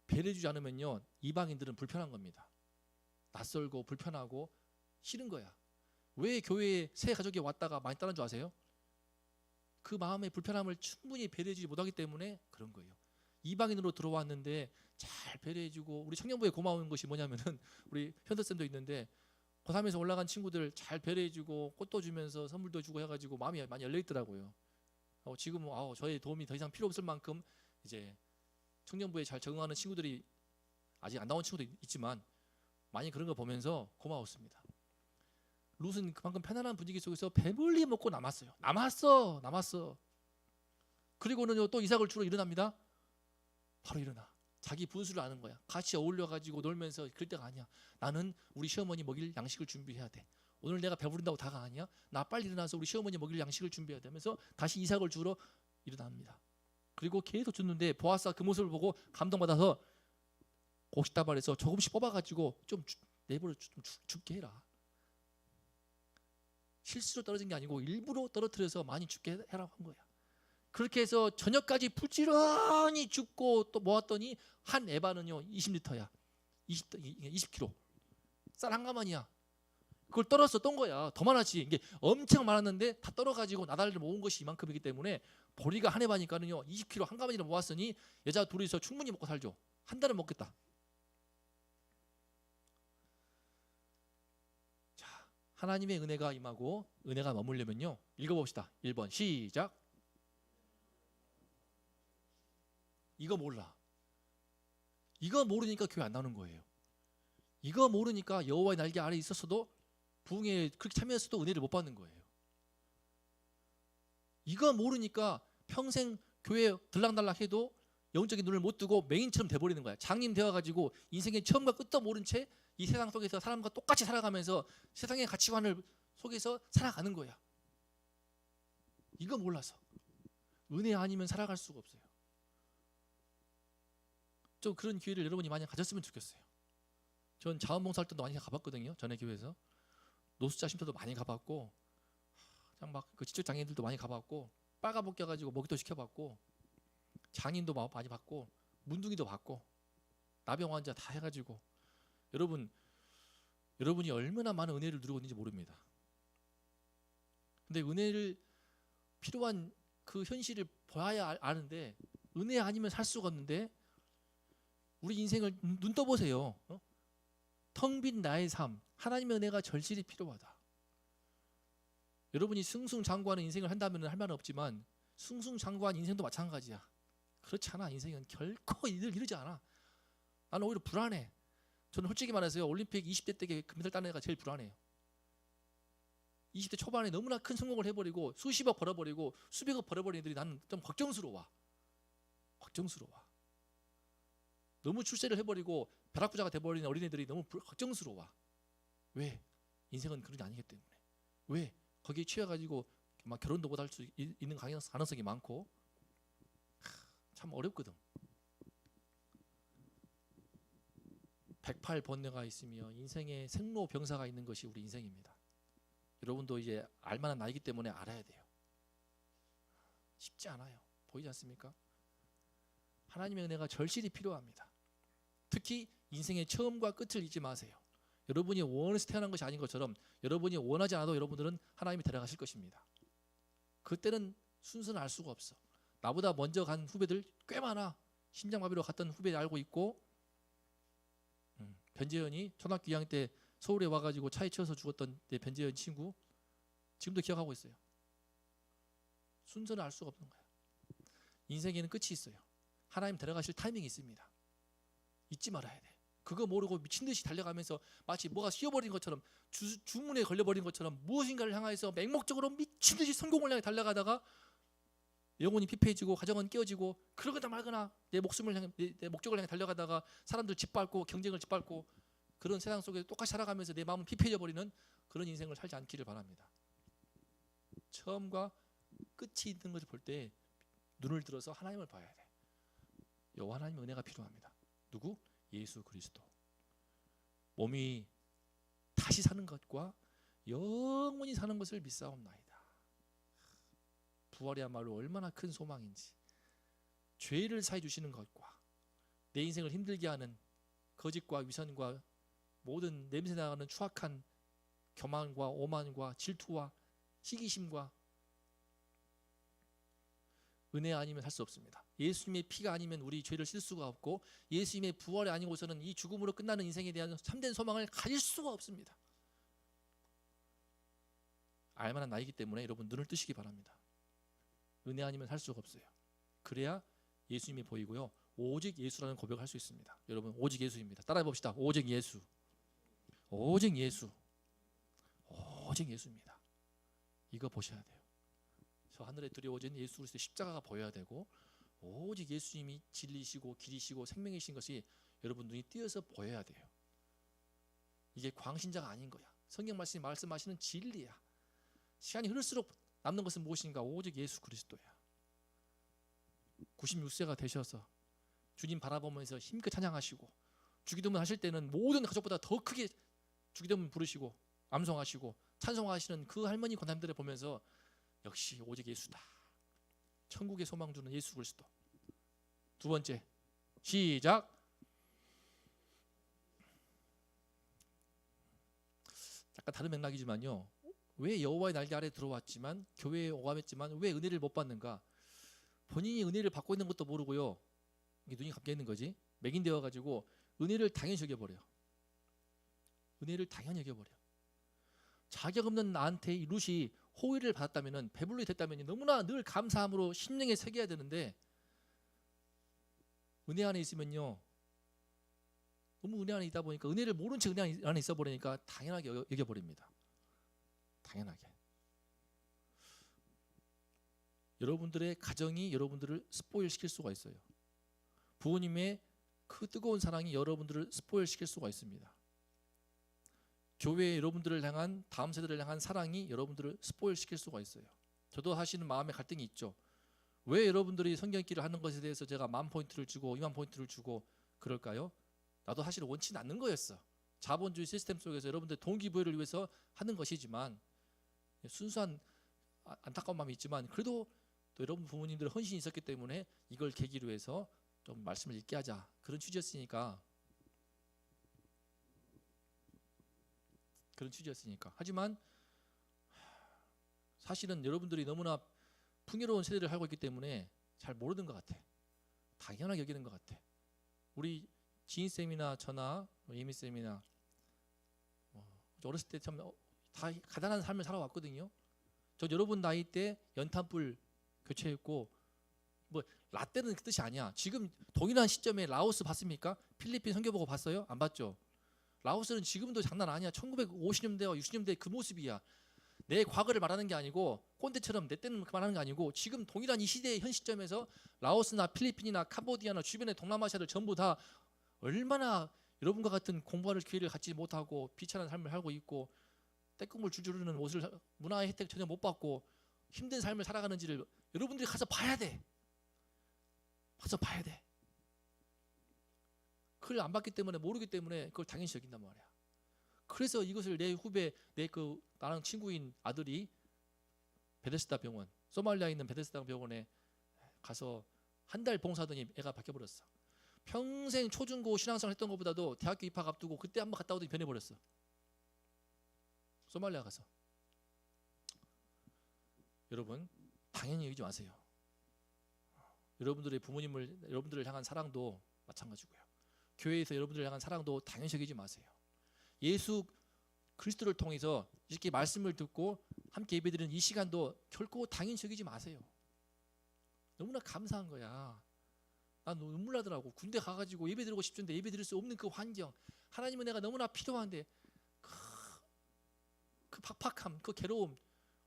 [SPEAKER 1] 배려해주지 않으면요 이방인들은 불편한 겁니다. 낯설고 불편하고 싫은 거야. 왜 교회에 새 가족이 왔다가 많이 따른 줄 아세요? 그 마음의 불편함을 충분히 배려해주지 못하기 때문에 그런 거예요. 이방인으로 들어왔는데 잘 배려해주고, 우리 청년부에 고마운 것이 뭐냐면은 우리 현대쌤도 있는데 고3에서 올라간 친구들 잘 배려해주고 꽃도 주면서 선물도 주고 해가지고 마음이 많이 열려있더라고요. 지금은 저의 도움이 더 이상 필요 없을 만큼 이제 청년부에 잘 적응하는 친구들이 아직 안 나온 친구도 있지만 많이 그런 거 보면서 고마웠습니다. 룻은 그만큼 편안한 분위기 속에서 배불리 먹고 남았어. 그리고는 또 이삭을 주러 일어납니다. 바로 일어나. 자기 분수를 아는 거야. 같이 어울려가지고 놀면서 그럴 때가 아니야. 나는 우리 시어머니 먹일 양식을 준비해야 돼. 오늘 내가 배부른다고 다가 아니야. 나 빨리 일어나서 우리 시어머니 먹일 양식을 준비해야 되면서 다시 이삭을 주러 일어납니다. 그리고 계속 줬는데 보아스가 그 모습을 보고 감동받아서 곡식다발에서 조금씩 뽑아가지고 좀 내버려 좀 죽게 해라. 실수로 떨어진 게 아니고 일부러 떨어뜨려서 많이 죽게 해라고 한 거야. 그렇게 해서 저녁까지 부지런히 줍고 또 모았더니 한 에바는요 20리터야. 20kg. 쌀 한 가마니야. 그걸 떤 거야. 더 많았지. 이게 엄청 많았는데 다 떨어가지고 나달을 모은 것이 이만큼이기 때문에 보리가 한 해바니까는요 20kg 한 가마니를 모았으니 여자 둘이서 충분히 먹고 살죠. 한 달은 먹겠다. 자, 하나님의 은혜가 임하고 은혜가 머물려면요 읽어봅시다. 1번 시작. 이거 몰라. 이거 모르니까 교회 안 나오는 거예요. 이거 모르니까 여호와의 날개 아래 있었어도 부흥에 그렇게 참여했어도 은혜를 못 받는 거예요. 이거 모르니까 평생 교회 들락날락 해도 영적인 눈을 못 뜨고 맹인처럼 돼버리는 거야. 장님 되어가지고 인생의 처음과 끝도 모른 채 이 세상 속에서 사람과 똑같이 살아가면서 세상의 가치관을 속에서 살아가는 거야. 이거 몰라서 은혜 아니면 살아갈 수가 없어요. 좀 그런 기회를 여러분이 많이 가졌으면 좋겠어요. 전 자원봉사할 때도 많이 가봤거든요. 전에 교회에서 노숙자 쉼터도 많이 가봤고, 막그 지적 장애인들도 많이 가봤고, 빨가벗겨 가지고 먹이도 시켜봤고, 장인도 많이 봤고, 문둥이도 봤고, 나병 환자 다 해가지고, 여러분이 얼마나 많은 은혜를 누리고 있는지 모릅니다. 근데 은혜를 필요한 그 현실을 봐야 아는데, 은혜 아니면 살 수가 없는데, 우리 인생을 눈 떠보세요. 텅 빈 나의 삶, 하나님의 은혜가 절실히 필요하다. 여러분이 승승장구하는 인생을 한다면 할 말은 없지만, 승승장구한 인생도 마찬가지야. 그렇지 않아. 인생은 결코 이르지 않아. 나는 오히려 불안해. 저는 솔직히 말해서요, 올림픽 20대 때 금메달 따는 애가 제일 불안해요. 20대 초반에 너무나 큰 성공을 해버리고 수십억 벌어버리고 수백억 벌어버린 애들이 나는 좀 걱정스러워. 너무 출세를 해버리고 벼락부자가 돼버리는 어린애들이 너무 걱정스러워. 왜? 인생은 그런 게 아니기 때문에. 왜? 거기에 취해가지고 막 결혼도 못할 수 있는 가능성이 많고, 참 어렵거든. 108번뇌가 있으며 인생의 생로병사가 있는 것이 우리 인생입니다. 여러분도 이제 알만한 나이기 때문에 알아야 돼요. 쉽지 않아요. 보이지 않습니까? 하나님의 은혜가 절실히 필요합니다. 특히 인생의 처음과 끝을 잊지 마세요. 여러분이 원해서 태어난 것이 아닌 것처럼 여러분이 원하지 않아도 여러분들은 하나님이 데려가실 것입니다. 그때는 순서는 알 수가 없어. 나보다 먼저 간 후배들 꽤 많아. 심장마비로 갔던 후배 알고 있고, 변재현이 초등학교 2학년 때 서울에 와가지고 차에 치여서 죽었던 내 변재현 친구 지금도 기억하고 있어요. 순서는 알 수가 없는 거야. 인생에는 끝이 있어요. 하나님 데려가실 타이밍이 있습니다. 잊지 말아야 돼. 그거 모르고 미친 듯이 달려가면서 마치 뭐가 씌어버린 것처럼 주문에 걸려버린 것처럼 무엇인가를 향해서 맹목적으로 미친 듯이 성공을 향해 달려가다가 영혼이 피폐해지고 가정은 깨어지고, 그러거나 말거나 내 목숨을 향해 내 목적을 향해 달려가다가 사람들 짓밟고 경쟁을 짓밟고, 그런 세상 속에 똑같이 살아가면서 내 마음은 피폐해져 버리는 그런 인생을 살지 않기를 바랍니다. 처음과 끝이 있는 것을 볼 때 눈을 들어서 하나님을 봐야 돼. 여호와 하나님의 은혜가 필요합니다. 누구? 예수 그리스도. 몸이 다시 사는 것과 영원히 사는 것을 믿사옵나이다. 부활이야말로 얼마나 큰 소망인지. 죄를 사해 주시는 것과 내 인생을 힘들게 하는 거짓과 위선과 모든 냄새나는 추악한 교만과 오만과 질투와 시기심과, 은혜 아니면 살 수 없습니다. 예수님의 피가 아니면 우리 죄를 씻을 수가 없고, 예수님의 부활이 아니고서는 이 죽음으로 끝나는 인생에 대한 참된 소망을 가질 수가 없습니다. 알만한 나이기 때문에 여러분 눈을 뜨시기 바랍니다. 은혜 아니면 살 수가 없어요. 그래야 예수님이 보이고요, 오직 예수라는 고백을 할 수 있습니다. 여러분, 오직 예수입니다. 따라해 봅시다. 오직 예수. 오직 예수. 오직 예수입니다. 이거 보셔야 돼요. 저 하늘에 들여오신 예수 그리스도의 십자가가 보여야 되고, 오직 예수님이 진리시고 길이시고 생명이신 것이 여러분 눈이 띄어서 보여야 돼요. 이게 광신자가 아닌 거야. 성경 말씀이 말씀하시는 진리야. 시간이 흐를수록 남는 것은 무엇인가? 오직 예수 그리스도야. 96세가 되셔서 주님 바라보면서 힘껏 찬양하시고, 주기도문 하실 때는 모든 가족보다 더 크게 주기도문 부르시고 암송하시고 찬송하시는 그 할머니 권사님들을 보면서 역시 오직 예수다. 천국의 소망 주는 예수 그리스도. 두 번째, 시작. 약간 다른 맥락이지만요, 왜 여호와의 날개 아래 들어왔지만 교회에 오감했지만 왜 은혜를 못 받는가? 본인이 은혜를 받고 있는 것도 모르고요, 이게 눈이 감겨 있는 거지. 맹인되어 가지고 은혜를 당연히 여겨버려. 은혜를 당연히 여겨버려. 자격 없는 나한테 이 룻이 호의를 받았다면은, 배불리 됐다면 너무나 늘 감사함으로 심령에 새겨야 되는데, 은혜 안에 있으면요, 너무 은혜 안에 있다 보니까 은혜를 모른 채 은혜 안에 있어 버리니까 당연하게 여겨버립니다. 당연하게. 여러분들의 가정이 여러분들을 스포일 시킬 수가 있어요. 부모님의 그 뜨거운 사랑이 여러분들을 스포일 시킬 수가 있습니다. 교회 여러분들을 향한, 다음 세대를 향한 사랑이 여러분들을 스포일 시킬 수가 있어요. 저도 사실은 마음에 갈등이 있죠. 왜 여러분들이 성경 읽기를 하는 것에 대해서 제가 10,000포인트를 주고 20,000포인트를 주고 그럴까요? 나도 사실 원치는 않는 거였어. 자본주의 시스템 속에서 여러분들 동기부여를 위해서 하는 것이지만 순수한 안타까운 마음이 있지만 그래도 또 여러분 부모님들의 헌신이 있었기 때문에 이걸 계기로 해서 좀 말씀을 읽게 하자 그런 취지였으니까 하지만 사실은 여러분들이 너무나 풍요로운 세대를 살고 있기 때문에 잘 모르는 것 같아. 당연하게 여기는 것 같아. 우리 지인쌤이나 저나 예미쌤이나 어렸을 때 참 다 가난한 삶을 살아왔거든요. 저 여러분 나이 때 연탄불 교체했고 뭐 라떼는 그 뜻이 아니야. 지금 동일한 시점에 라오스 봤습니까? 필리핀 선교보고 봤어요? 안 봤죠? 라오스는 지금도 장난 아니야. 1950년대와 60년대 그 모습이야. 내 과거를 말하는 게 아니고 꼰대처럼 내 때는 말하는 게 아니고 지금 동일한 이 시대의 현 시점에서 라오스나 필리핀이나 캄보디아나 주변의 동남아시아를 전부 다 얼마나 여러분과 같은 공부할 기회를 갖지 못하고 비천한 삶을 살고 있고 떼국물 줄줄 흐르는 옷을 문화의 혜택 전혀 못 받고 힘든 삶을 살아가는지를 여러분들이 가서 봐야 돼. 가서 봐야 돼. 그걸 안 봤기 때문에 모르기 때문에 그걸 당연시 여긴단 말이야. 그래서 이것을 내 후배 나랑 친구인 아들이 베데스다 병원 소말리아에 있는 베데스다 병원에 가서 한 달 봉사하더니 애가 바뀌어버렸어. 평생 초중고 신앙생활 했던 것보다도 대학교 입학 앞두고 그때 한번 갔다 오더니 변해버렸어. 소말리아 가서. 여러분 당연히 여기지 마세요. 여러분들의 여러분들을 향한 사랑도 마찬가지고요. 교회에서 여러분들을 향한 사랑도 당연시 여기지 마세요. 예수 그리스도를 통해서 이렇게 말씀을 듣고 함께 예배드리는 이 시간도 결코 당연시 여기지 마세요. 너무나 감사한 거야. 난 눈물 나더라고. 군대 가가지고 예배드리고 싶은데 예배드릴 수 없는 그 환경. 하나님은 내가 너무나 필요한데 그 팍팍함, 그 괴로움,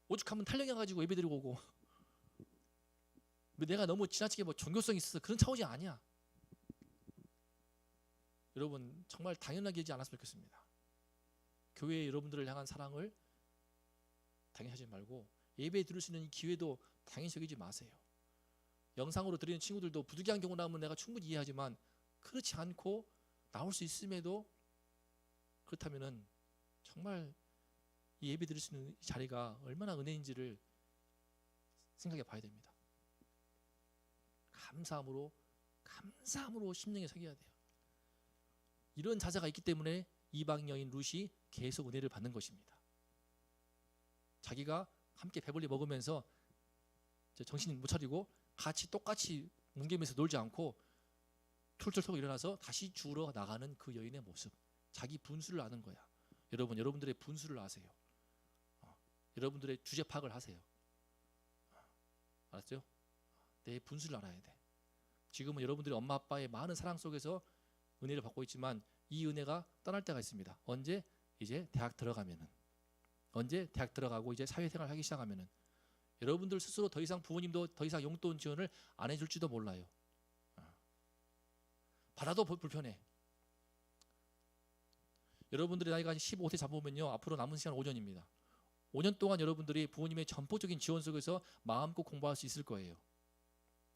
[SPEAKER 1] 오죽 하면 탈령해가지고 예배드리고 오고. 내가 너무 지나치게 뭐 종교성이 있어서 그런 차원이 아니야. 여러분 정말 당연하게 여기지 않았으면 좋겠습니다. 교회에 여러분들을 향한 사랑을 당연히 하지 말고 예배 들을 수 있는 이 기회도 당연히 여기지 마세요. 영상으로 드리는 친구들도 부득이한 경우 나오면 내가 충분히 이해하지만 그렇지 않고 나올 수 있음에도 그렇다면은 정말 이 예배 드릴 수 있는 이 자리가 얼마나 은혜인지를 생각해 봐야 됩니다. 감사함으로 심령에 새겨야 돼요. 이런 자세가 있기 때문에 이방 여인 룻이 계속 은혜를 받는 것입니다. 자기가 함께 배불리 먹으면서 정신 못 차리고 같이 똑같이 뭉개면서 놀지 않고 툴툴 털고 일어나서 다시 주우러 나가는 그 여인의 모습. 자기 분수를 아는 거야. 여러분들의 분수를 아세요. 여러분들의 주제 파악을 하세요. 알았죠? 내 분수를 알아야 돼. 지금은 여러분들이 엄마 아빠의 많은 사랑 속에서 은혜를 받고 있지만 이 은혜가 떠날 때가 있습니다. 언제? 이제 대학 들어가면은. 언제? 대학 들어가고 이제 사회생활 하기 시작하면은. 여러분들 스스로 더 이상 부모님도 더 이상 용돈 지원을 안 해줄지도 몰라요. 받아도 불편해. 여러분들의 나이가 15세 잡으면요 앞으로 남은 시간 5년입니다. 5년 동안 여러분들이 부모님의 전폭적인 지원 속에서 마음껏 공부할 수 있을 거예요.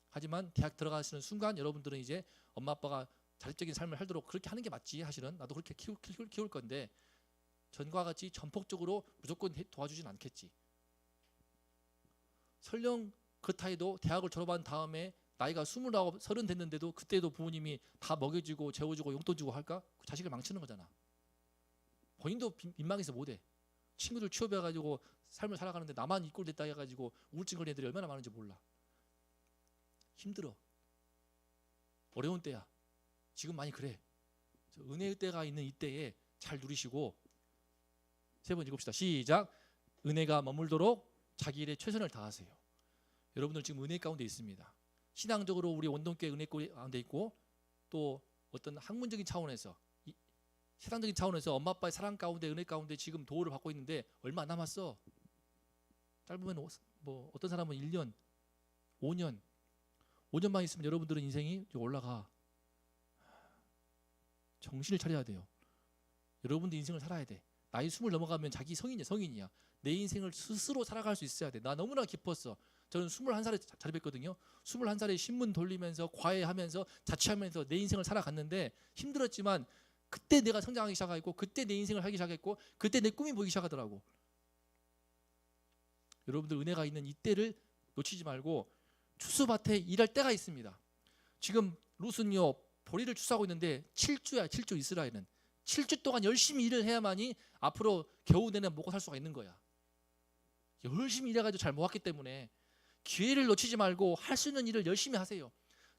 [SPEAKER 1] 하지만 대학 들어가시는 순간 여러분들은 이제 엄마 아빠가 자립적인 삶을 살도록 그렇게 하는 게 맞지. 사실은 나도 그렇게 키울 건데 전과 같이 전폭적으로 무조건 도와주진 않겠지. 설령 그렇다 해도 대학을 졸업한 다음에 나이가 29, 30 됐는데도 그때도 부모님이 다 먹여주고 재워주고 용돈 주고 할까? 그 자식을 망치는 거잖아. 본인도 민망해서 못해. 친구들 취업해가지고 삶을 살아가는데 나만 이 꼴 됐다 해가지고 우울증 걸린 애들이 얼마나 많은지 몰라. 힘들어. 어려운 때야. 지금 많이 그래. 은혜의 때가 있는 이때에 잘 누리시고 세 번 읽읍시다. 시작. 은혜가 머물도록 자기 일에 최선을 다하세요. 여러분들 지금 은혜 가운데 있습니다. 신앙적으로 우리 원동교회 은혜 가운데 있고 또 어떤 학문적인 차원에서 세상적인 차원에서 엄마 아빠의 사랑 가운데 은혜 가운데 지금 도우를 받고 있는데 얼마 안 남았어. 짧으면 뭐 어떤 사람은 1년, 5년만 있으면 여러분들은 인생이 올라가. 정신을 차려야 돼요. 여러분들 인생을 살아야 돼. 나이 20 넘어가면 자기 성인이야. 내 인생을 스스로 살아갈 수 있어야 돼. 나 너무나 기뻤어. 저는 21살에 자립했거든요. 21살에 신문 돌리면서 과외하면서 자취하면서 내 인생을 살아갔는데 힘들었지만 그때 내가 성장하기 시작했고, 그때 내 인생을 하기 시작했고, 그때 내 꿈이 보이기 시작하더라고. 여러분들 은혜가 있는 이때를 놓치지 말고 추수밭에 일할 때가 있습니다. 지금 룻은요 보리를 추수하고 있는데 7주야. 7주. 이스라엘은 7주 동안 열심히 일을 해야만이 앞으로 겨우 내내 먹고 살 수가 있는 거야. 열심히 일해가지고 잘 모았기 때문에 기회를 놓치지 말고 할 수 있는 일을 열심히 하세요.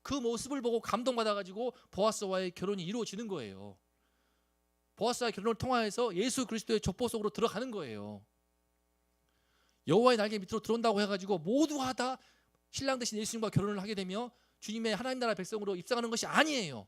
[SPEAKER 1] 그 모습을 보고 감동받아가지고 보아스와의 결혼이 이루어지는 거예요. 보아스와의 결혼을 통하여서 예수 그리스도의 족보 속으로 들어가는 거예요. 여호와의 날개 밑으로 들어온다고 해가지고 모두가 다 신랑 대신 예수님과 결혼을 하게 되며 주님의 하나님 나라 백성으로 입성하는 것이 아니에요.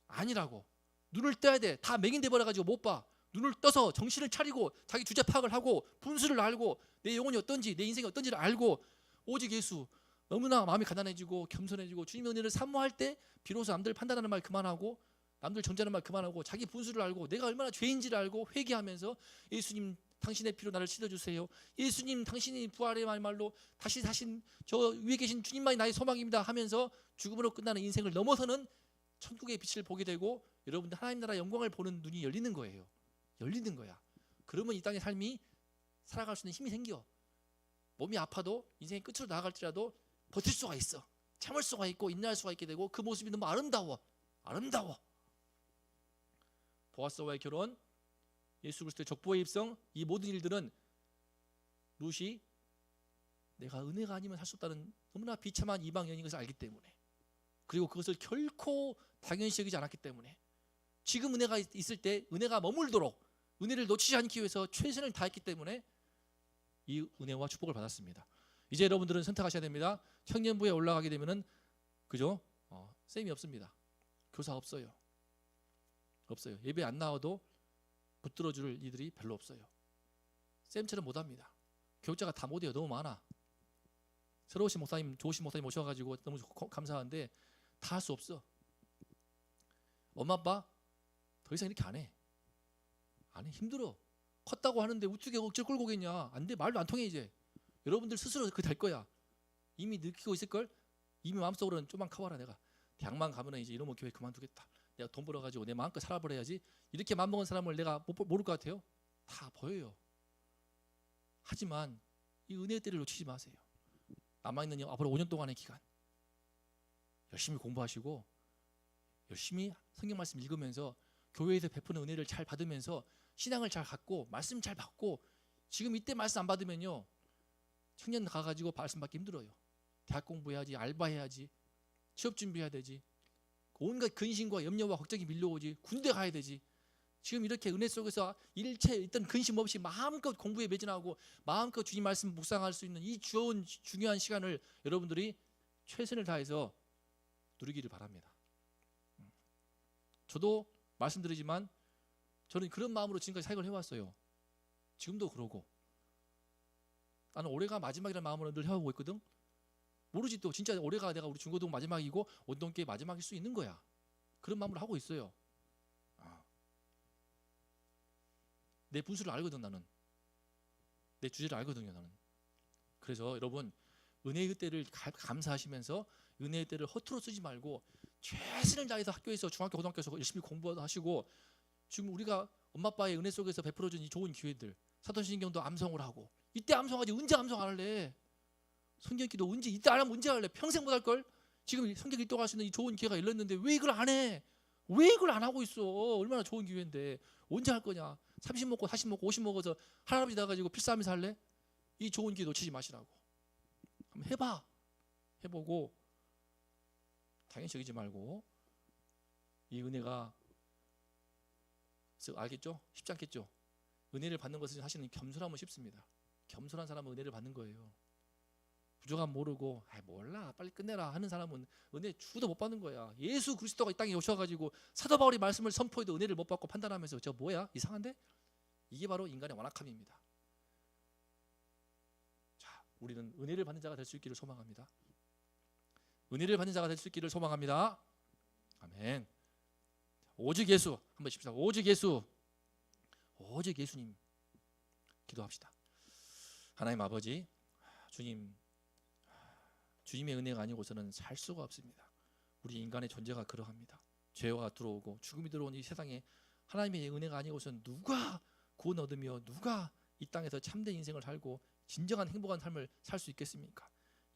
[SPEAKER 1] 아니라고. 눈을 떠야 돼. 다 맹인돼 버려가지고 못 봐. 눈을 떠서 정신을 차리고 자기 주제 파악을 하고 분수를 알고 내 영혼이 어떤지, 내 인생이 어떤지를 알고 오직 예수. 너무나 마음이 가난해지고 겸손해지고 주님의 은혜를 사모할 때 비로소 남들 판단하는 말 그만하고 남들 정죄하는 말 그만하고 자기 분수를 알고 내가 얼마나 죄인지를 알고 회개하면서 예수님 당신의 피로 나를 씻어주세요. 예수님 당신이 부활의 말로 다시 사신 저 위에 계신 주님만이 나의 소망입니다 하면서 죽음으로 끝나는 인생을 넘어서는 천국의 빛을 보게 되고 여러분들 하나님 나라 영광을 보는 눈이 열리는 거예요. 열리는 거야. 그러면 이 땅의 삶이 살아갈 수 있는 힘이 생겨. 몸이 아파도 인생의 끝으로 나아갈지라도 버틸 수가 있어. 참을 수가 있고 인내할 수가 있게 되고 그 모습이 너무 아름다워. 아름다워. 보아스와의 결혼, 예수 그리스도의 족보의 입성, 이 모든 일들은 룻이 내가 은혜가 아니면 살 수 없다는 너무나 비참한 이방 여인인 것을 알기 때문에, 그리고 그것을 결코 당연시 여기지 않았기 때문에 지금 은혜가 있을 때 은혜가 머물도록 은혜를 놓치지 않기 위해서 최선을 다했기 때문에 이 은혜와 축복을 받았습니다. 이제 여러분들은 선택하셔야 됩니다. 청년부에 올라가게 되면은 그죠? 쌤이 없습니다. 교사 없어요. 없어요. 예배 안 나와도 붙들어줄 이들이 별로 없어요. 쌤처럼 못합니다. 교육자가 다 못해요. 너무 많아. 새로우신 목사님, 좋으신 목사님 오셔가지고 너무 감사한데 다 할 수 없어. 엄마 아빠 더 이상 이렇게 안 해. 안 해. 힘들어. 컸다고 하는데 어떻게 억지로 끌고 오겠냐. 안 돼. 말도 안 통해 이제. 여러분들 스스로 그 될 거야. 이미 느끼고 있을걸. 이미 마음속으로는 좀만 커봐라. 내가 대학만 가면은 이제 이놈의 교회 그만두겠다. 내가 돈 벌어가지고 내 마음껏 살아버려야지. 이렇게 마음먹은 사람을 내가 모를 것 같아요? 다 보여요. 하지만 이 은혜의 때를 놓치지 마세요. 남아있는 앞으로 5년 동안의 기간 열심히 공부하시고 열심히 성경 말씀 읽으면서 교회에서 베푸는 은혜를 잘 받으면서 신앙을 잘 갖고 말씀 잘 받고, 지금 이때 말씀 안 받으면요 청년 가가지고 말씀 받기 힘들어요. 대학 공부해야지, 알바해야지, 취업 준비해야 되지, 온갖 근심과 염려와 걱정이 밀려오지, 군대 가야 되지. 지금 이렇게 은혜 속에서 일체 있던 근심 없이 마음껏 공부에 매진하고 마음껏 주님 말씀 묵상할 수 있는 이 좋은 중요한 시간을 여러분들이 최선을 다해서 누리기를 바랍니다. 저도 말씀드리지만 저는 그런 마음으로 지금까지 사역을 해왔어요. 지금도 그러고 나는 올해가 마지막이라는 마음으로 늘 해오고 있거든. 모르지 또 진짜 올해가 내가 우리 중고등 마지막이고 온동계 마지막일 수 있는 거야. 그런 마음으로 하고 있어요. 내 분수를 알거든. 나는 내 주제를 알거든요. 나는. 그래서 여러분 은혜의 때를 감사하시면서 은혜의 때를 허투루 쓰지 말고 최선을 다해서 학교에서 중학교 고등학교에서 열심히 공부하시고, 지금 우리가 엄마 아빠의 은혜 속에서 베풀어준 이 좋은 기회들, 사도신경도 암송을 하고, 이때 암송하지 언제 암송 안 할래? 성경기도 언제 이때 안 하면 언제 할래? 평생 못 할걸? 지금 성경 읽도록 할 수 있는 이 좋은 기회가 열렸는데 왜 이걸 안 해? 왜 이걸 안 하고 있어? 얼마나 좋은 기회인데 언제 할 거냐? 30 먹고 40 먹고 50 먹어서 할아버지 나가지고 필사하면서 할래? 이 좋은 기회 놓치지 마시라고. 한번 해봐. 해보고 당연시 여기지 말고 이 은혜가 알겠죠? 쉽지 않겠죠? 은혜를 받는 것은 사실은 겸손하면 쉽습니다. 겸손한 사람은 은혜를 받는 거예요. 부족함 모르고 몰라 빨리 끝내라 하는 사람은 은혜 주도 못 받는 거야. 예수 그리스도가 이 땅에 오셔가지고 사도 바울이 말씀을 선포해도 은혜를 못 받고 판단하면서 저 뭐야? 이상한데? 이게 바로 인간의 완악함입니다. 자, 우리는 은혜를 받는 자가 될 수 있기를 소망합니다. 은혜를 받는 자가 될 수 있기를 소망합니다. 아멘. 오직 예수 한번 칩시다. 오직 예수, 오직 예수님. 기도합시다. 하나님 아버지, 주님의 은혜가 아니고서는 살 수가 없습니다. 우리 인간의 존재가 그러합니다. 죄가 들어오고 죽음이 들어온 이 세상에 하나님의 은혜가 아니고선 누가 구원 얻으며 누가 이 땅에서 참된 인생을 살고 진정한 행복한 삶을 살 수 있겠습니까?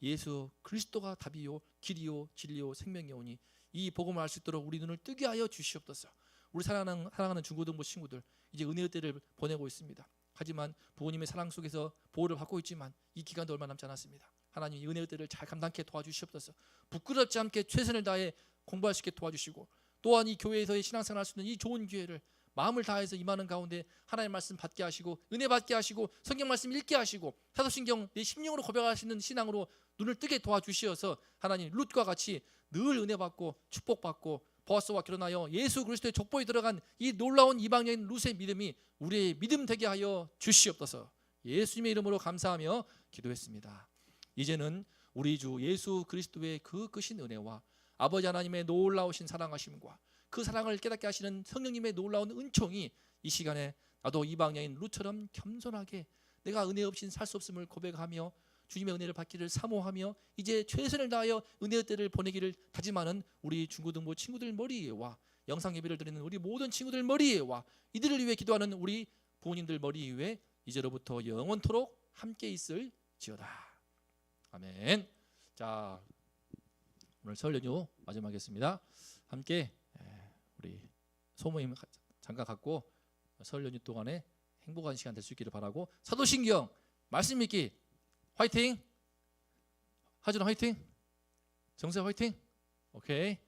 [SPEAKER 1] 예수 그리스도가 답이요 길이요 진리요 생명이오니 이 복음을 알 수 있도록 우리 눈을 뜨게 하여 주시옵소서. 우리 사랑하는 중고등부 친구들 이제 은혜의 때를 보내고 있습니다. 하지만 부모님의 사랑 속에서 보호를 받고 있지만 이 기간도 얼마 남지 않았습니다. 하나님 이 은혜의 때를 잘 감당케 도와주시옵소서. 부끄럽지 않게 최선을 다해 공부할 수 있게 도와주시고 또한 이 교회에서의 신앙생활 할 수 있는 이 좋은 기회를 마음을 다해서 임하는 가운데 하나님의 말씀 받게 하시고 은혜 받게 하시고 성경 말씀 읽게 하시고 사도신경 내 심령으로 고백하시는 신앙으로 눈을 뜨게 도와주시어서 하나님 룻과 같이 늘 은혜 받고 축복 받고 보아스와 결혼하여 예수 그리스도의 족보에 들어간 이 놀라운 이방여인 룻의 믿음이 우리의 믿음 되게 하여 주시옵소서. 예수님의 이름으로 감사하며 기도했습니다. 이제는 우리 주 예수 그리스도의 그 크신 은혜와 아버지 하나님의 놀라우신 사랑하심과 그 사랑을 깨닫게 하시는 성령님의 놀라운 은총이 이 시간에 나도 이방여인 룻처럼 겸손하게 내가 은혜 없이는 살 수 없음을 고백하며 주님의 은혜를 받기를 사모하며 이제 최선을 다하여 은혜의 때를 보내기를 다짐하는 우리 중고등부 친구들 머리에와 영상 예배를 드리는 우리 모든 친구들 머리에와 이들을 위해 기도하는 우리 부모님들 머리 위에 이제로부터 영원토록 함께 있을지어다. 아멘. 자, 오늘 설 연휴 마지막이었습니다. 함께 우리 소모임 잠깐 갖고 설 연휴 동안에 행복한 시간 될 수 있기를 바라고 사도신경 말씀 읽기 화이팅! 하준아 화이팅! 정세 화이팅! 오케이.